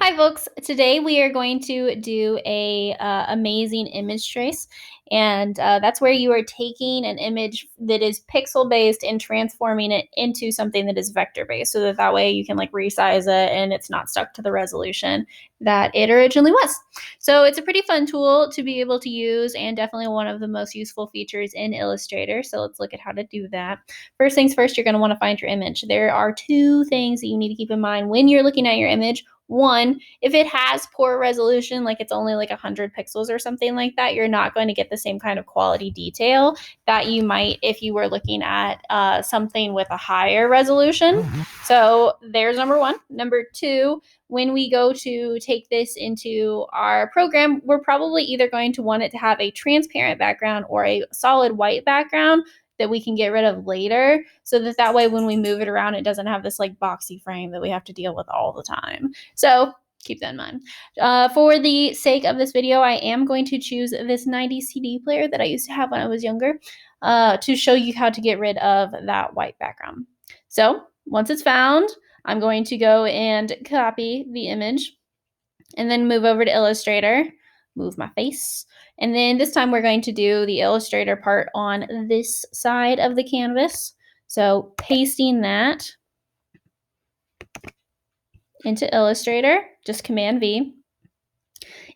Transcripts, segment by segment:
Hi folks, today we are going to do a amazing image trace, and that's where you are taking an image that is pixel based and transforming it into something that is vector based, so that way you can like resize it and it's not stuck to the resolution that it originally was. So it's a pretty fun tool to be able to use, and definitely one of the most useful features in Illustrator. So let's look at how to do that. First things first, you're going to want to find your image. There are two things that you need to keep in mind when you're looking at your image. One, if it has poor resolution, like it's only like 100 pixels or something like that, you're not going to get the same kind of quality detail that you might if you were looking at something with a higher resolution. So there's number one. Number two, when we go to take this into our program, we're probably either going to want it to have a transparent background or a solid white background that we can get rid of later, so that way when we move it around, it doesn't have this like boxy frame that we have to deal with all the time. So keep that in mind. For the sake of this video, I am going to choose this 90s CD player that I used to have when I was younger to show you how to get rid of that white background. So once it's found, I'm going to go and copy the image and then move over to Illustrator, move my face. And then this time we're going to do the Illustrator part on this side of the canvas. So pasting that into Illustrator, just Command V.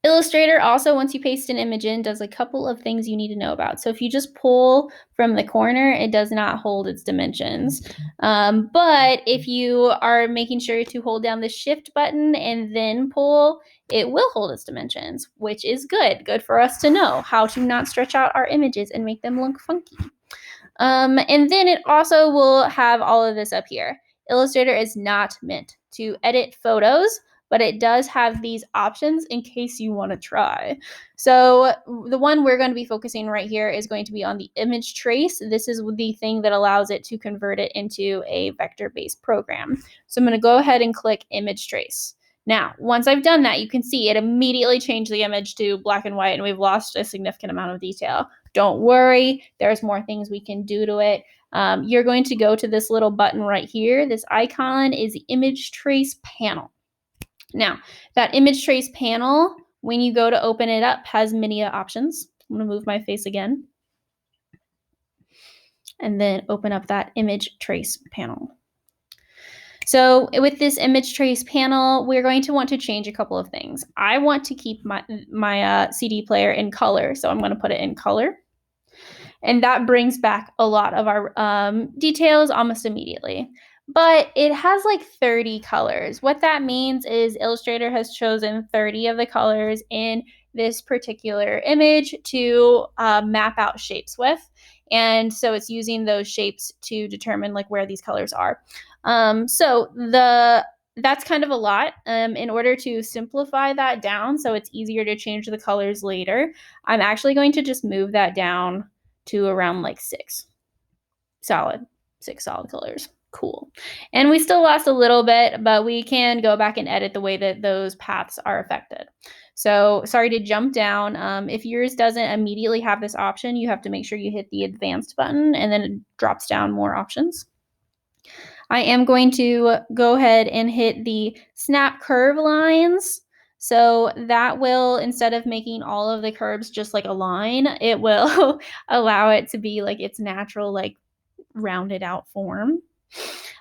Illustrator also, once you paste an image in, does a couple of things you need to know about. So if you just pull from the corner, it does not hold its dimensions. But if you are making sure to hold down the Shift button and then pull, it will hold its dimensions, which is good. Good for us to know how to not stretch out our images and make them look funky. And then it also will have all of this up here. Illustrator is not meant to edit photos, but it does have these options in case you want to try. So the one we're going to be focusing right here is going to be on the image trace. This is the thing that allows it to convert it into a vector-based program. So I'm going to go ahead and click image trace. Now, once I've done that, you can see it immediately changed the image to black and white, and we've lost a significant amount of detail. Don't worry, there's more things we can do to it. You're going to go to this little button right here. This icon is the image trace panel. Now, that image trace panel, when you go to open it up, has many options. I'm going to move my face again. And then open up that image trace panel. So with this image trace panel, we're going to want to change a couple of things. I want to keep my CD player in color, so I'm going to put it in color. And that brings back a lot of our details almost immediately. But it has like 30 colors. What that means is Illustrator has chosen 30 of the colors in this particular image to map out shapes with. And so it's using those shapes to determine like where these colors are. That's kind of a lot. In order to simplify that down so it's easier to change the colors later, I'm actually going to just move that down to around like six solid colors. Cool. And we still lost a little bit, but we can go back and edit the way that those paths are affected. So sorry to jump down. If yours doesn't immediately have this option, you have to make sure you hit the advanced button and then it drops down more options. I am going to go ahead and hit the snap curve lines. So that will, instead of making all of the curves just like a line, it will allow it to be like its natural, like rounded out form.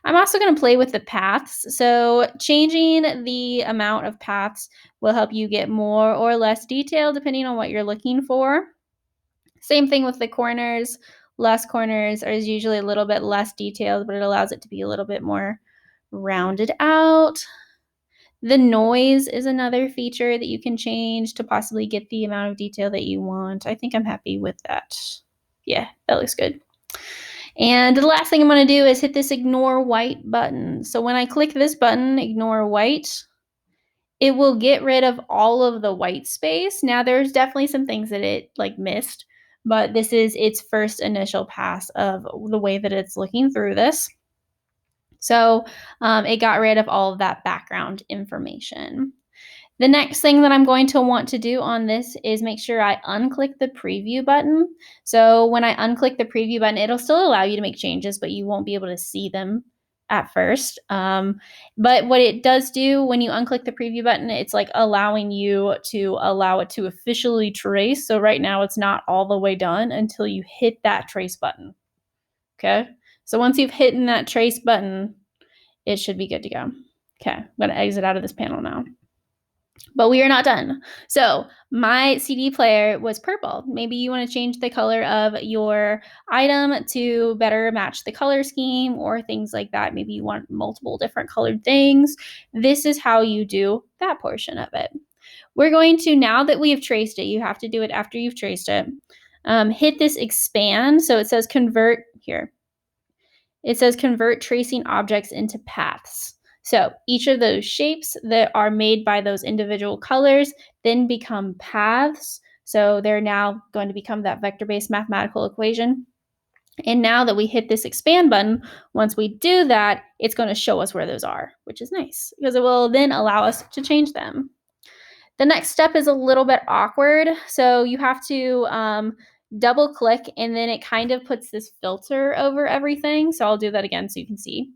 I'm also going to play with the paths. So changing the amount of paths will help you get more or less detail depending on what you're looking for. Same thing with the corners. Less corners is usually a little bit less detailed, but it allows it to be a little bit more rounded out. The noise is another feature that you can change to possibly get the amount of detail that you want. I think I'm happy with that. Yeah, that looks good. And the last thing I'm going to do is hit this ignore white button. So when I click this button, ignore white, it will get rid of all of the white space. Now there's definitely some things that it like missed, but this is its first initial pass of the way that it's looking through this. So it got rid of all of that background information. The next thing that I'm going to want to do on this is make sure I unclick the preview button. So when I unclick the preview button, it'll still allow you to make changes, but you won't be able to see them at first. But what it does do when you unclick the preview button, it's like allowing you to allow it to officially trace. So right now it's not all the way done until you hit that trace button. Okay. So once you've hit that trace button, it should be good to go. Okay. I'm going to exit out of this panel now. But we are not done. So my CD player was purple. Maybe you want to change the color of your item to better match the color scheme or things like that. Maybe you want multiple different colored things. This is how you do that portion of it. We're going to, now that we have traced it, you have to do it after you've traced it, hit this expand. So it says convert here. It says convert tracing objects into paths. So each of those shapes that are made by those individual colors then become paths. So they're now going to become that vector-based mathematical equation. And now that we hit this expand button, once we do that, it's going to show us where those are, which is nice because it will then allow us to change them. The next step is a little bit awkward. So you have to double click and then it kind of puts this filter over everything. So I'll do that again so you can see.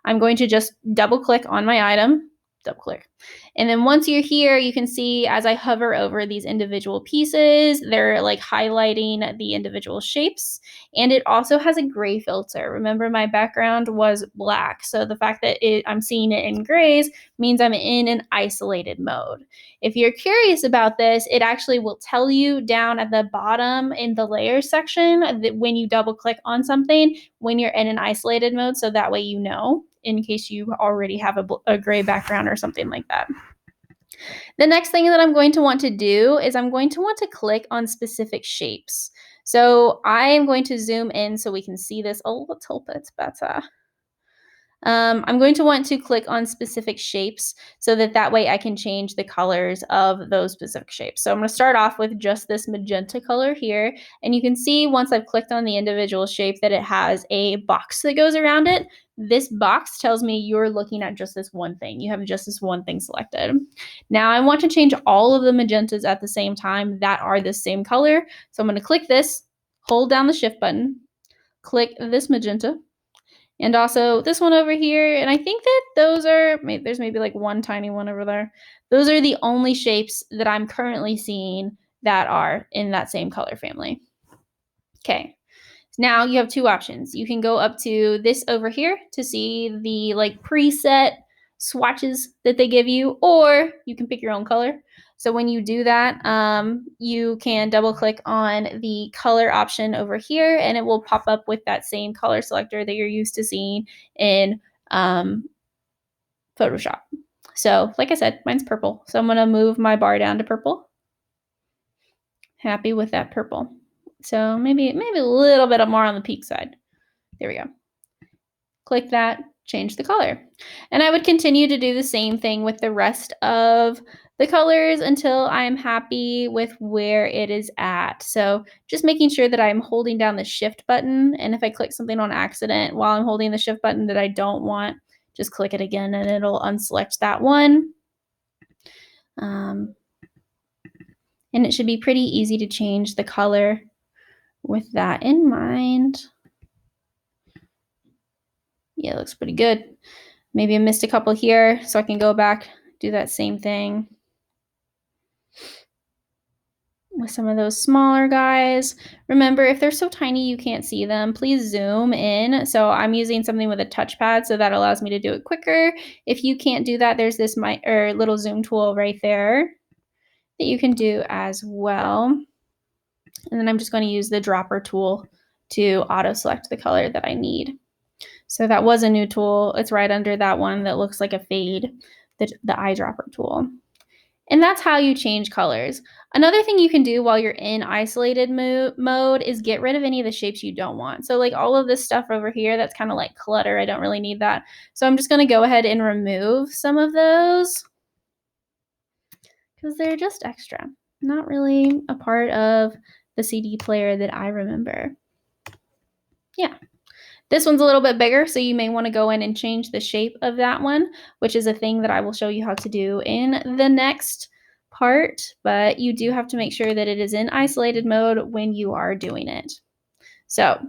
I'm going to just double click on my item, double click. And then once you're here, you can see as I hover over these individual pieces, they're like highlighting the individual shapes. And it also has a gray filter. Remember, my background was black. So the fact that I'm seeing it in grays means I'm in an isolated mode. If you're curious about this, it actually will tell you down at the bottom in the layers section that when you double click on something, when you're in an isolated mode, so that way you know in case you already have a gray background or something like that. The next thing that I'm going to want to do is I'm going to want to click on specific shapes. So I am going to zoom in so we can see this a little bit better. I'm going to want to click on specific shapes so that way I can change the colors of those specific shapes. So I'm going to start off with just this magenta color here. And you can see once I've clicked on the individual shape that it has a box that goes around it. This box tells me you're looking at just this one thing. You have just this one thing selected. Now I want to change all of the magentas at the same time that are the same color. So I'm going to click this, hold down the shift button, click this magenta, and also this one over here. And I think that those are, there's maybe like one tiny one over there. Those are the only shapes that I'm currently seeing that are in that same color family. Okay. Now you have two options. You can go up to this over here to see the like preset swatches that they give you, or you can pick your own color. So when you do that, you can double click on the color option over here and it will pop up with that same color selector that you're used to seeing in Photoshop. So like I said, mine's purple. So I'm going to move my bar down to purple. Happy with that purple. So maybe a little bit more on the peak side. There we go. Click that, change the color. And I would continue to do the same thing with the rest of the colors until I'm happy with where it is at. So just making sure that I'm holding down the shift button. And if I click something on accident while I'm holding the shift button that I don't want, just click it again and it'll unselect that one. And it should be pretty easy to change the color with that in mind. Yeah, it looks pretty good. Maybe I missed a couple here, so I can go back, do that same thing with some of those smaller guys. Remember, if they're so tiny you can't see them, please zoom in. So I'm using something with a touchpad, so that allows me to do it quicker. If you can't do that, there's this little zoom tool right there that you can do as well. And then I'm just going to use the dropper tool to auto select the color that I need. So that was a new tool. It's right under that one that looks like a fade, the eyedropper tool. And that's how you change colors. Another thing you can do while you're in isolated mode is get rid of any of the shapes you don't want. So like all of this stuff over here, that's kind of like clutter. I don't really need that. So I'm just going to go ahead and remove some of those because they're just extra. Not really a part of the CD player that I remember. Yeah. This one's a little bit bigger, so you may want to go in and change the shape of that one, which is a thing that I will show you how to do in the next part, but you do have to make sure that it is in isolated mode when you are doing it. So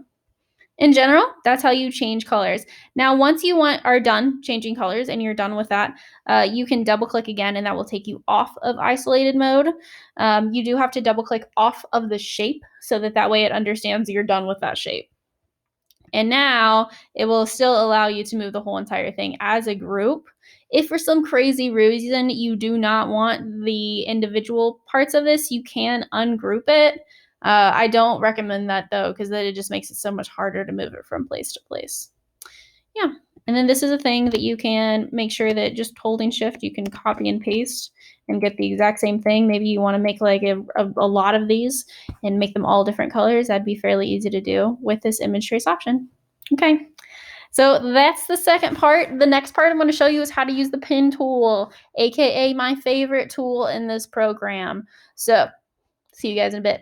In general, that's how you change colors. Now, once you are done changing colors and you're done with that, you can double click again and that will take you off of isolated mode. You do have to double click off of the shape so that way it understands you're done with that shape. And now it will still allow you to move the whole entire thing as a group. If for some crazy reason you do not want the individual parts of this, you can ungroup it. I don't recommend that though, because then it just makes it so much harder to move it from place to place. Yeah. And then this is a thing that you can make sure that just holding shift, you can copy and paste and get the exact same thing. Maybe you want to make like a lot of these and make them all different colors. That'd be fairly easy to do with this image trace option. Okay. So that's the second part. The next part I'm going to show you is how to use the pen tool, aka my favorite tool in this program. So see you guys in a bit.